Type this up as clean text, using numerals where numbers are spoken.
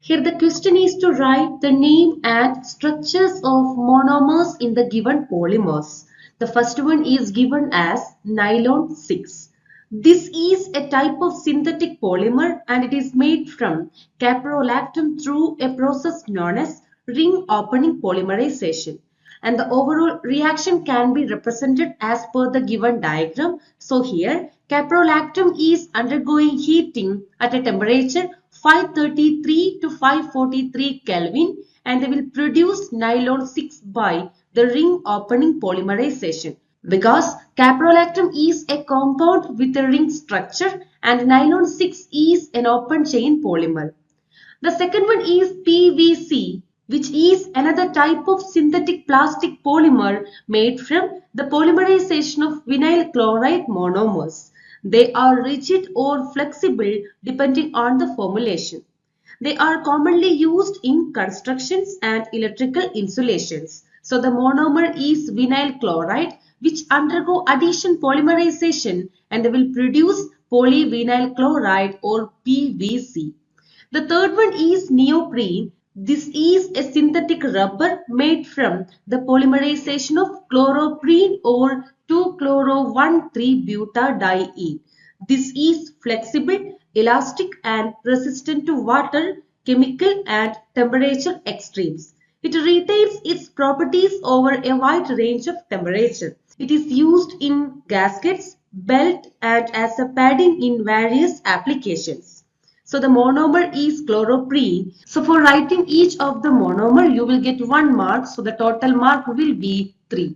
Here the question is to write the name and structures of monomers in the given polymers. The first one is given as nylon 6. This is a type of synthetic polymer and it is made from caprolactam through a process known as ring opening polymerization. And the overall reaction can be represented as per the given diagram. So here caprolactam is undergoing heating at a temperature 533 to 543 Kelvin and they will produce nylon 6 by the ring opening polymerization. Because caprolactam is a compound with a ring structure and nylon 6 is an open chain polymer. The second one is PVC, which is another type of synthetic plastic polymer made from the polymerization of vinyl chloride monomers. They are rigid or flexible depending on the formulation. They are commonly used in constructions and electrical insulations. So the monomer is vinyl chloride which undergo addition polymerization and they will produce polyvinyl chloride or PVC. The third one is neoprene. This is a synthetic rubber made from the polymerization of chloroprene or 2-chloro-1,3-butadiene. This is flexible, elastic and resistant to water, chemical and temperature extremes. It retains its properties over a wide range of temperature. It is used in gaskets, belt and as a padding in various applications. So the monomer is chloroprene. So for writing each of the monomer, you will get 1 mark. So the total mark will be 3.